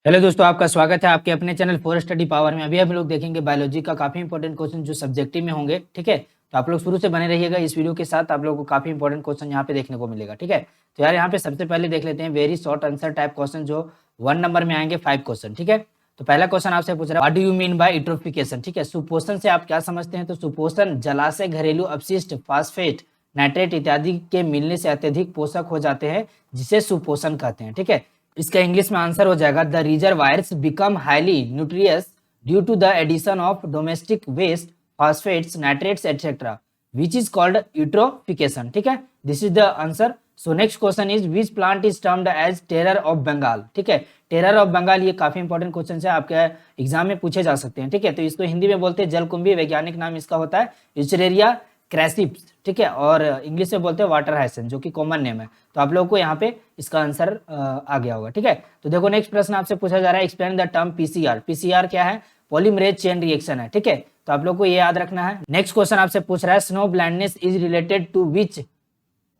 Hello दोस्तों, आपका स्वागत है आपके अपने चैनल फॉर स्टडी पावर में। अभी हम लोग देखेंगे बायोलॉजी का काफ़ी इंपॉर्टेंट क्वेश्चन जो सब्जेक्टिव में होंगे। ठीक है, तो आप लोग शुरू से बने रहिएगा इस वीडियो के साथ। आप लोगों को काफ़ी इंपॉर्टेंट क्वेश्चन यहाँ पे देखने को मिलेगा। ठीक है, तो यार यहाँ पे सबसे पहले देख लेते हैं very short answer type question जो 1 नंबर में आएंगे 5 क्वेश्चन। ठीक है, तो पहला क्वेश्चन आपसे पूछ रहा है, what do you mean bye eutrophication. ठीक है, सुपोषण से आप क्या समझते हैं? तो सुपोषण जलाशय, घरेलू अपशिष्ट, फास्फेट, नाइट्रेट इत्यादि के मिलने से अत्यधिक पोषक हो जाते हैं, जिसे सुपोषण कहते हैं। ठीक है, इसका इंग्लिश में आंसर हो जाएगा the reservoirs become highly nutritious due to the addition of domestic waste, phosphates, nitrates etcetera, which is called eutrophication. ठीक है, this is the answer. So next question is which plant is termed as terror of Bengal. ठीक है, terror of Bengal ये काफी important question है, आपके exam में पूछे जा सकते हैं। ठीक है, तो इसको हिंदी में बोलते हैं जलकुंभी, वैज्ञानिक नाम इसका होता है यूचरेरिया क्रैसिप्स। ठीक है, और इंग्लिश में बोलते हैं वाटर हाइसेंस, जो कि कॉमन नेम है। तो आप लोगों को यहाँ पे इसका आंसर आ गया होगा। ठीक है, तो देखो नेक्स्ट प्रश्न आपसे पूछा जा रहा है, explain the term PCR. PCR क्या है? पॉलीमरेज चेन रिएक्शन है। ठीक है, तो आप लोग को ये याद रखना है। नेक्स्ट क्वेश्चन आपसे पूछ रहा है, snow blindness is related to which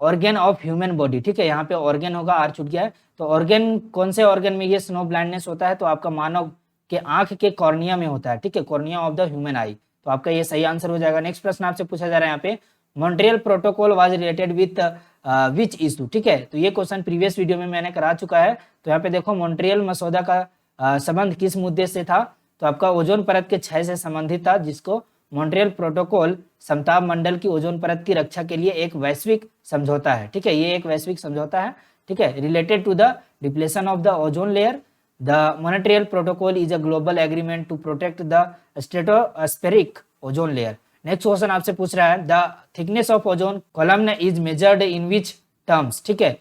organ of human body. ठीक है, यहाँ पे ऑर्गन होगा, आर छूट गया है। तो ऑर्गन, कौन से ऑर्गन में ये स्नो ब्लाइंडनेस होता है? तो आपका मानव के आंख के कॉर्निया में होता है। ठीक है, कॉर्निया ऑफ द ह्यूमन आई। तो आपका ये सही आंसर हो जाएगा। नेक्स्ट प्रश्न आपसे पूछा जा रहा है यहाँ पे, Montreal protocol was related with which issue. ठीक है, तो ये क्वेश्चन प्रीवियस वीडियो में मैंने करा चुका है। तो यहाँ पे देखो मॉन्ट्रियल मसौदा का संबंध किस मुद्दे से था? तो आपका ओजोन परत के क्षय से संबंधित था, जिसको मॉन्ट्रियल प्रोटोकॉल समताप मंडल की ओजोन परत की रक्षा के लिए एक वैश्विक समझौता है। ठीक है, ये एक वैश्विक समझौता है। ठीक है, related to the depletion of the ozone layer, the Montreal protocol is a global agreement to protect the stratospheric ozone layer. Next question आपसे पूछ रहा है, the thickness of ozone column is measured in which terms. ठीक है,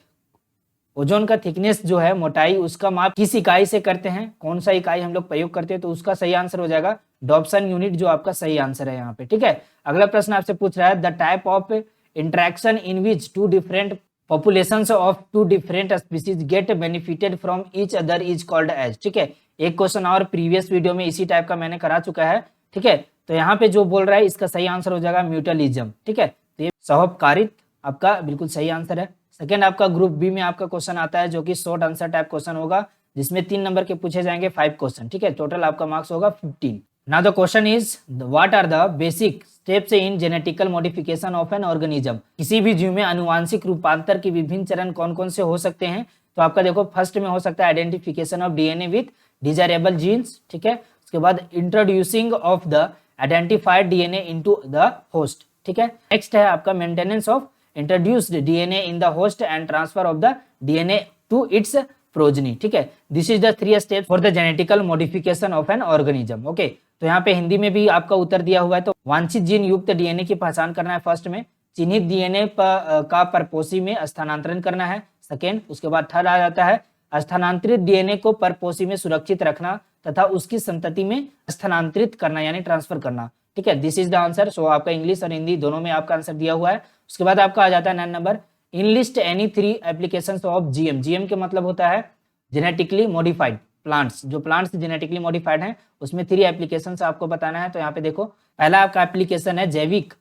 ozone का thickness जो है, मोटाई, उसका माप किस इकाई से करते हैं? कौन सा इकाई हम लोग प्रयोग करते हैं? तो उसका सही आंसर हो जाएगा डॉप्सन यूनिट, जो आपका सही आंसर है यहाँ पे। ठीक है, अगला प्रश्न आपसे पूछ रहा है, the type of interaction in which two different populations of two different species get benefited from each other is called as। ठीक है, एक क्वेश्चन और प्रीवियस वीडियो में इसी टाइप का मैंने करा चुका है। ठीक है, तो यहाँ पे जो बोल रहा है इसका सही आंसर हो जाएगा म्यूटलिज्म। ठीक है, तो ये सहोपकारित आपका बिल्कुल सही आंसर है। सेकेंड आपका ग्रुप बी में आपका क्वेश्चन आता है, जो कि शॉर्ट आंसर टाइप क्वेश्चन होगा, जिसमें 3 नंबर के पूछे जाएंगे 5 क्वेश्चन। ठीक है, टोटल आपका मार्क्स होगा 15। Now the question is, what are the basic steps in genetical modification of an organism. किसी भी जीव में अनुवांशिक रूपांतर के विभिन्न चरण कौन कौन से हो सकते हैं? तो आपका देखो, फर्स्ट में हो सकता है identification of DNA with desirable genes. ठीक है, उसके बाद introducing of the identified DNA into the host. ठीक है, नेक्स्ट है आपका maintenance of introduced DNA in the host and transfer of the DNA to its progeny. ठीक है, this is the 3 steps for the genetical modification of an organism. Okay, तो यहाँ पे हिंदी में भी आपका उत्तर दिया हुआ है। तो वांछित जीन युक्त डीएनए की पहचान करना है फर्स्ट में, चिन्हित डीएनए का परपोषी में स्थानांतरण करना है सेकेंड, उसके बाद थर्ड आ जाता है स्थानांतरित डीएनए को परपोषी में सुरक्षित रखना तथा उसकी संतति में स्थानांतरित करना, यानी ट्रांसफर करना। ठीक है, दिस इज द आंसर। सो आपका इंग्लिश और हिंदी दोनों में आपका आंसर दिया हुआ है। उसके बाद आपका आ जाता है 9 number, enlist any 3 applications of GM. GM के मतलब होता है जेनेटिकली मॉडिफाइड प्लांट्स। जो प्लांट्स जेनेटिकली मॉडिफाइड हैं उसमें 3 एप्लीकेशंस आपको बताना है। तो यहाँ पे देखो, पहला आपका एप्लीकेशन है जैविक,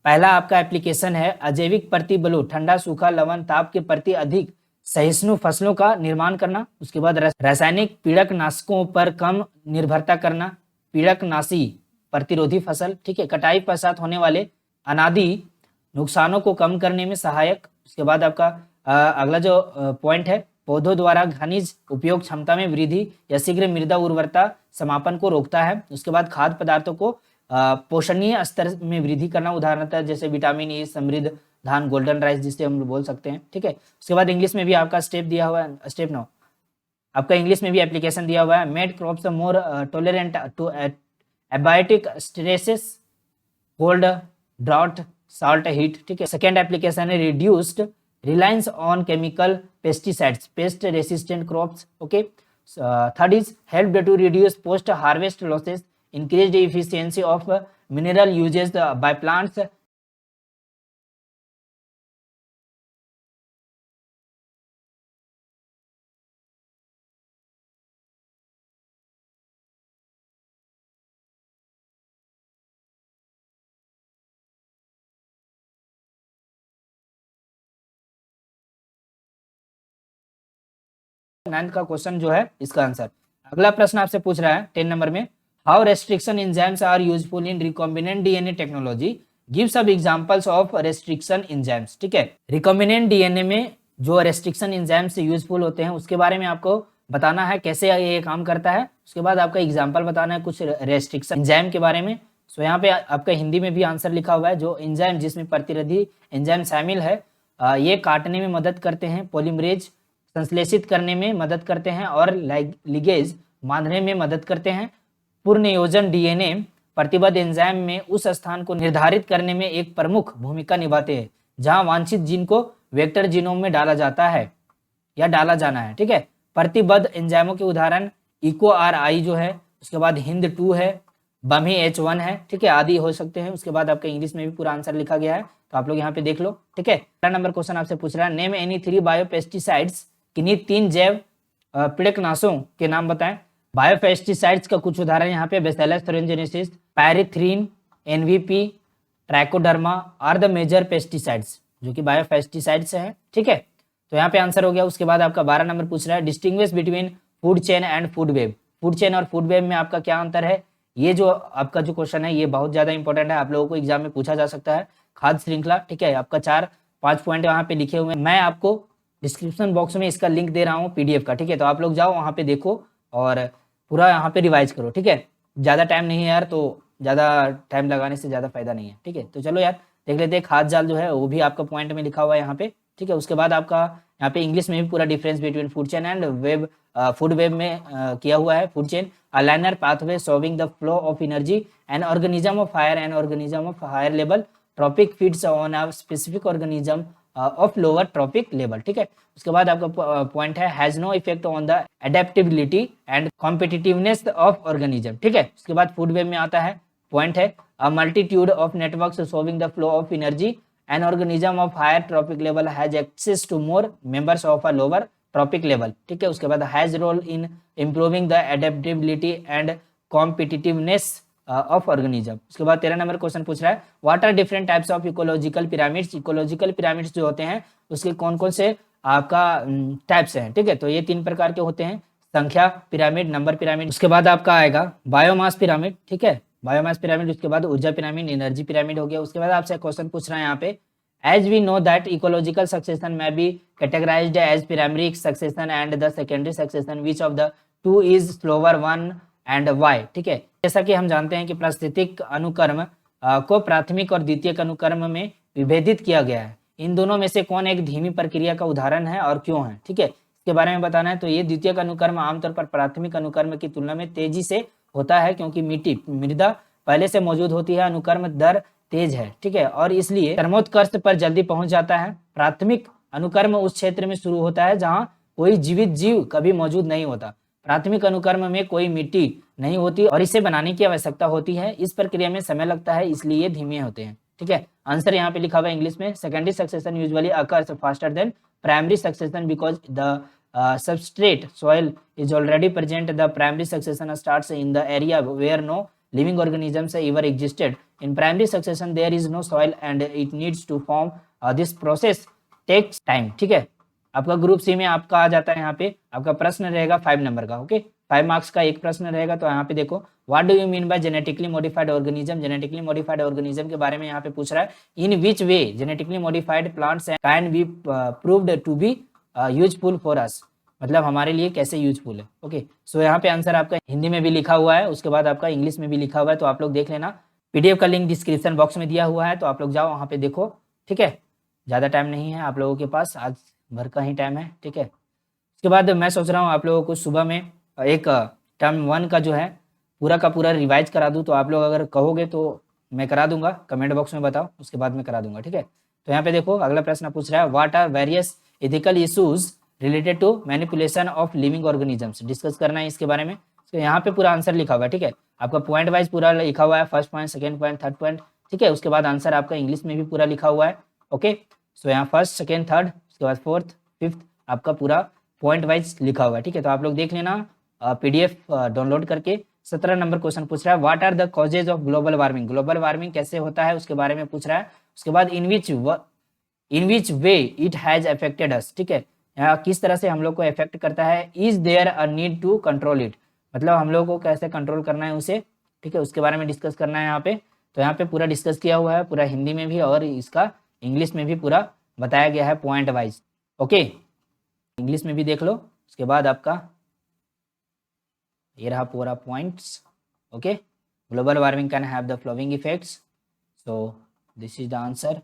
पहला आपका एप्लीकेशन है अजैविक प्रतिबलों, ठंडा, सूखा, लवण, ताप के प्रति अधिक सहिष्णु फसलों का निर्माण करना। उसके बाद रासायनिक पीड़कनाशकों पर कम निर्भरता करना, पीड़कनाशी प्रतिरोधी फसल। ठीक है, कटाई पश्चात होने वाले अनादि नुकसानों को कम करने में सहायक। उसके बाद आपका अगला जो पॉइंट है, पौधों द्वारा खनिज उपयोग क्षमता में वृद्धि या शीघ्र मृदा उर्वरता समापन को रोकता है। उसके बाद खाद्य पदार्थों को पोषणीय स्तर में वृद्धि करना, उदाहरणतः जैसे विटामिन ई समृद्ध धान, गोल्डन राइस जिसे हम बोल सकते हैं। ठीक है, उसके बाद इंग्लिश में भी आपका स्टेप दिया हुआ है, स्टेप 9 आपका इंग्लिश में भी एप्लीकेशन दिया हुआ है, made crops more tolerant to abiotic stresses, cold, drought, salt, heat. ठीक है, सेकेंड एप्लीकेशन है reduced reliance on chemical pesticides, pest resistant crops. Okay, third is help to reduce post harvest losses, increased efficiency of mineral uses by plants। 9th का question जो है इसका answer. अगला प्रश्न आपसे पूछ रहा है 10 नंबर में, how restriction enzymes are useful in recombinant DNA technology, give सब एग्जांपल्स ऑफ रेस्ट्रिक्शन एंजाइम्स। ठीक है, रिकॉम्बिनेंट डीएनए में जो रेस्ट्रिक्शन एंजाइम्स यूजफुल होते हैं उसके बारे में आपको बताना है, कैसे ये काम करता है। उसके बाद आपका एग्जाम्पल बताना है कुछ रेस्ट्रिक्शन एंजाइम के बारे में। सो यहाँ पे आपका हिंदी में भी आंसर लिखा हुआ है, जो एंजाइम जिसमें प्रतिरोधी एंजाइम शामिल है, ये काटने में मदद करते हैं, पॉलीमरेज संश्लेषित करने में मदद करते हैं और लिगेज बांधने में मदद करते हैं। पुनर्नियोजन डीएनए प्रतिबद्ध एंजाइम में उस स्थान को निर्धारित करने में एक प्रमुख भूमिका निभाते हैं जहां वांछित जीन को वेक्टर जीनोम में डाला जाता है या डाला जाना है। ठीक है, प्रतिबद्ध एंजाइमों के उदाहरण इको आर आई जो है, उसके बाद हिंद 2 है, बमी H1 है। ठीक है, आदि हो सकते हैं। उसके बाद आपका इंग्लिश में भी पूरा आंसर लिखा गया है, तो आप लोग यहाँ पे देख लो। ठीक है, पहला नंबर क्वेश्चन आपसे पूछ रहा है, नेम एनी 3 बायोपेस्टिसाइड्स, किन्हीं 3 जैव पीड़कनाशों के नाम बताएं। बायोपेस्टिसाइड्स का कुछ उदाहरण यहाँ पे bacillus thuringiensis, pyrethrin, NVP, trichoderma are the major pesticides, जो कि बायोपेस्टिसाइड्स हैं। ठीक है, तो यहाँ पे आंसर हो गया। उसके बाद आपका 12 नंबर पूछ रहा है, distinguish between food chain and food web. Food chain और फूड वेब में आपका क्या अंतर है? ये जो आपका जो क्वेश्चन है ये बहुत ज्यादा इंपॉर्टेंट है, आप लोगों को एग्जाम में पूछा जा सकता है। खाद्य श्रृंखला, ठीक है, आपका 4-5 पॉइंट यहाँ पे लिखे हुए हैं। मैं आपको डिस्क्रिप्शन बॉक्स में इसका लिंक दे रहा हूँ पीडीएफ का। ठीक है, तो आप लोग जाओ वहाँ पे देखो और पूरा यहाँ पे रिवाइज करो। ठीक है, ज्यादा टाइम नहीं है यार, तो ज्यादा टाइम लगाने से ज्यादा फायदा नहीं है। ठीक है, तो चलो यार देख लेते हैं। खाद्य जाल जो है वो भी आपका पॉइंट में लिखा हुआ है यहाँ पे। ठीक है, उसके बाद आपका यहाँ पे इंग्लिश में भी पूरा difference between food chain and web, food web में किया हुआ है। Food chain a linear pathway solving the flow of energy, an organism of higher and organism of higher level trophic feeds on a specific organism of lower trophic level। ठीक है, उसके बाद आपका point है has no effect on the adaptability and competitiveness of organism। ठीक है, उसके बाद फूड वेब में आता है, पॉइंट है a multitude of networks solving the flow of energy, an organism of higher trophic level has access to more members of a lower trophic level. ठीक है, उसके बाद has role in improving the adaptability and competitiveness of organism. उसके बाद 13 number question पूछ रहा है, what are different types of ecological pyramids. Ecological pyramids जो होते हैं उसके कौन कौन से आपका टाइप्स हैं। ठीक है, तो ये 3 प्रकार के होते हैं, संख्या पिरामिड, नंबर पिरामिड। उसके बाद आपका आएगा बायोमास पिरामिड। ठीक है, बायोमास पिरामिड, उसके बाद ऊर्जा पिरामिड, एनर्जी पिरामिड हो गया। उसके बाद आपसे क्वेश्चन पूछ रहा है यहाँ पे, as we know that ecological succession may be categorized as primary succession and the secondary succession, which of the two is slower one and why। ठीक है, जैसा कि हम जानते हैं कि पारिस्थितिक अनुक्रम को प्राथमिक और द्वितीयक अनुक्रम में विभेदित किया गया है, इन दोनों में से कौन एक धीमी प्रक्रिया का उदाहरण है और क्यों है। ठीक है, इसके बारे में बताना है। तो ये द्वितीयक अनुक्रम आमतौर पर प्राथमिक अनुक्रम की तुलना में तेजी से होता है, क्योंकि मृदा पहले से मौजूद होती है, अनुक्रम दर तेज है। ठीक है, और इसलिए क्रमोत्कर्ष पर जल्दी पहुंच जाता है। प्राथमिक अनुक्रम उस क्षेत्र में शुरू होता है जहां कोई जीवित जीव कभी मौजूद नहीं होता। प्राथमिक अनुक्रम में कोई मिट्टी नहीं होती और इसे बनाने की आवश्यकता होती है। इस प्रक्रिया में समय लगता है, इसलिए ये धीमे होते हैं। ठीक है, आंसर यहाँ पे लिखा हुआ है इंग्लिश में, secondary succession usually occurs faster than primary succession because the substrate soil is already present। The primary succession starts in the area where no living organisms ever existed। In primary succession there is no soil and it needs to form। This process takes time। ठीक है, आपका group C में आपका आ जाता है, यहाँ पे आपका प्रश्न रहेगा 5 नंबर का। ओके, 5 मार्क्स का एक प्रश्न रहेगा। तो यहाँ पे देखो, what do you mean by genetically modified organism. Genetically modified organism के बारे में यहाँ पे पूछ रहा है, in which way genetically modified plants can be proved to be useful for us, मतलब हमारे लिए कैसे यूजफुल है। ओके, सो यहाँ पे आंसर आपका हिंदी में भी लिखा हुआ है, उसके बाद आपका इंग्लिश में भी लिखा हुआ है, तो आप लोग देख लेना। पीडीएफ का लिंक डिस्क्रिप्शन बॉक्स में दिया हुआ है, तो आप लोग जाओ वहाँ पे देखो। ठीक है, ज़्यादा टाइम नहीं है आप लोगों के पास, आज भर का ही टाइम है। ठीक है, उसके बाद मैं सोच रहा हूँ आप लोगों को सुबह में एक टर्म 1 का जो है पूरा का पूरा रिवाइज करा दूँ। तो आप लोग अगर कहोगे तो मैं करा दूंगा, कमेंट बॉक्स में बताओ, उसके बाद मैं करा दूंगा। ठीक है, तो यहाँ पे देखो अगला प्रश्न पूछ रहा है, what are various ethical issues related to manipulation of living organisms. Discuss करना है इसके बारे में। तो यहाँ पे पूरा आंसर लिखा हुआ है। ठीक है, आपका पॉइंट वाइज पूरा लिखा हुआ है, first point, second point, third point. ठीक है, उसके बाद आंसर आपका इंग्लिश में भी पूरा लिखा हुआ है। ओके, सो यहाँ फर्स्ट, सेकंड, थर्ड, उसके बाद फोर्थ, फिफ्थ आपका पूरा पॉइंट वाइज लिखा हुआ है। ठीक है, तो आप लोग देख लेना पीडीएफ डाउनलोड करके। 17 नंबर क्वेश्चन पूछ रहा है, what are the causes of global warming. Global warming कैसे होता है उसके बारे में पूछ रहा है। उसके बाद इन which way it has affected अस। ठीक है, यहाँ किस तरह से हम लोग को इफेक्ट करता है, is there a need to control it, मतलब हम लोग को कैसे कंट्रोल करना है उसे, ठीक है, उसके बारे में डिस्कस करना है यहाँ पे। तो यहाँ पे पूरा डिस्कस किया हुआ है, पूरा हिंदी में भी और इसका इंग्लिश में भी पूरा बताया गया है पॉइंट वाइज। ओके, इंग्लिश में भी देख लो, उसके बाद आपका ये रहा पूरा points. Okay, global warming can have the following effects, so this is the answer.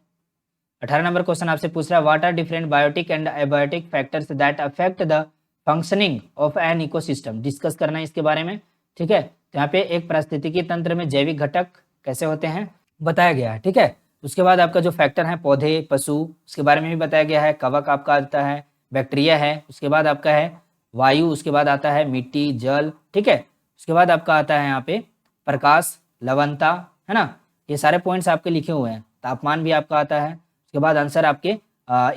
18 number question आपसे पूछ रहा है, what are different biotic and abiotic factors that affect the functioning of an ecosystem, discuss करना है इसके बारे में, ठीक है। तो यहाँ पे एक पारिस्थितिकी तंत्र में जैविक घटक कैसे होते हैं बताया गया है, ठीक है। उसके बाद आपका जो फैक्टर है पौधे, पशु, उसके बारे में भी बताया गया है, कवक आपका आता है, बैक्टीरिया है, उसके बाद आपका है वायु, उसके बाद आता है मिट्टी, जल, ठीक है। उसके बाद आपका आता है यहाँ पे प्रकाश, लवणता, है ना, ये सारे पॉइंट्स आपके लिखे हुए हैं। तापमान भी आपका आता है। उसके बाद आंसर आपके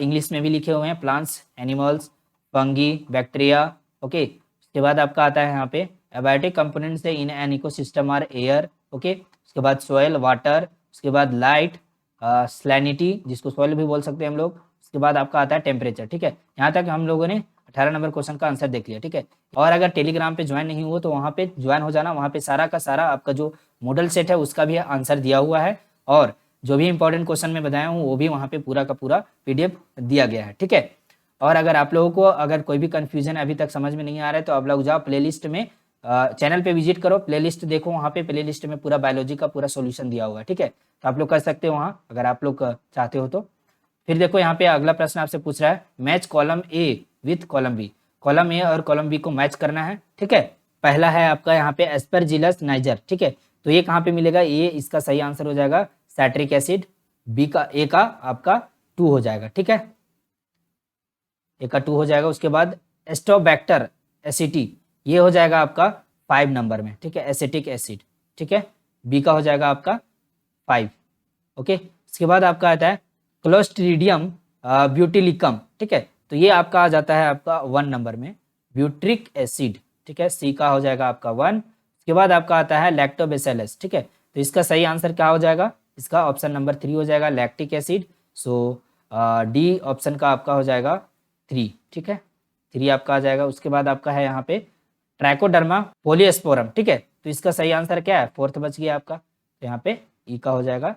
इंग्लिश में भी लिखे हुए हैं, plants, animals, fungi, bacteria. Okay, उसके बाद आपका आता है यहाँ पे abiotic components in an ecosystem are air. Okay, उसके बाद सॉइल, वाटर, उसके बाद लाइट, सैलिनिटी जिसको सॉइल भी बोल सकते हैं हम लोग। उसके बाद आपका आता है टेम्परेचर, ठीक है। यहाँ तक हम लोगों ने 18 नंबर क्वेश्चन का आंसर देख लिया, ठीक है। और अगर टेलीग्राम पे ज्वाइन नहीं हुआ तो वहाँ पे ज्वाइन हो जाना, वहाँ पे सारा का सारा आपका जो मॉडल सेट है उसका भी आंसर दिया हुआ है, और जो भी इंपॉर्टेंट क्वेश्चन मैं बताया हूँ वो भी वहाँ पे पूरा का पूरा पीडीएफ दिया गया है, ठीक है। और अगर आप लोगों को अगर कोई भी कंफ्यूजन अभी तक समझ में नहीं आ रहा है तो आप लोग जाओ प्लेलिस्ट में, चैनल पे विजिट करो, प्लेलिस्ट देखो, वहाँ पे प्लेलिस्ट में पूरा बायोलॉजी का पूरा सोल्यूशन दिया हुआ है, ठीक है। तो आप लोग कर सकते हो वहाँ अगर आप लोग चाहते हो तो। फिर देखो यहाँ पे अगला प्रश्न आपसे पूछ रहा है, match column A with column B, column A और कॉलम बी को मैच करना है, ठीक है। पहला है आपका यहाँ पे एस्परजिलस नाइजर, ठीक है। तो ये कहाँ पे मिलेगा, ये इसका सही आंसर हो जाएगा सैट्रिक एसिड, बी का ए का आपका 2 हो जाएगा, ठीक है, ए का 2 हो जाएगा। उसके बाद एस्टोबैक्टर एसिटी, ये हो जाएगा आपका 5 नंबर में, ठीक है, एसिटिक एसिड, ठीक है, बी का हो जाएगा आपका 5। ओके, इसके बाद आपका आता है क्लोस्ट्रीडियम ब्यूटिलिकम, ठीक है। तो ये आपका आ जाता है आपका 1 नंबर में, ब्यूट्रिक एसिड, ठीक है, सी का हो जाएगा आपका 1। उसके बाद आपका आता है लैक्टोबैसिलस, ठीक है। तो इसका सही आंसर क्या हो जाएगा, इसका ऑप्शन नंबर 3 हो जाएगा लैक्टिक एसिड। सो डी ऑप्शन का आपका हो जाएगा 3, ठीक है, 3 आपका आ जाएगा। उसके बाद आपका है यहाँ पे ट्राइकोडर्मा पोलियोस्पोरम, ठीक है। तो इसका सही आंसर क्या है, 4th बच गया आपका, तो यहाँ पे ई का हो जाएगा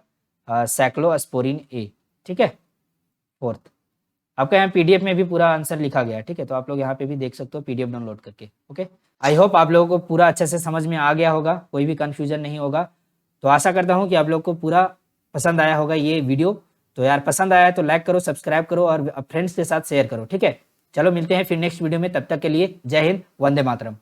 साइक्लोस्पोरिन ए, ठीक है, 4th। आपका यहाँ पीडीएफ में भी पूरा आंसर लिखा गया है, ठीक है। तो आप लोग यहाँ पे भी देख सकते हो पीडीएफ डाउनलोड करके। ओके, आई होप आप लोगों को पूरा अच्छे से समझ में आ गया होगा, कोई भी कंफ्यूजन नहीं होगा। तो आशा करता हूँ कि आप लोग को पूरा पसंद आया होगा ये वीडियो। तो यार पसंद आया तो लाइक करो, सब्सक्राइब करो और फ्रेंड्स के साथ शेयर करो, ठीक है। चलो मिलते हैं फिर नेक्स्ट वीडियो में, तब तक के लिए जय हिंद, वंदे मातरम।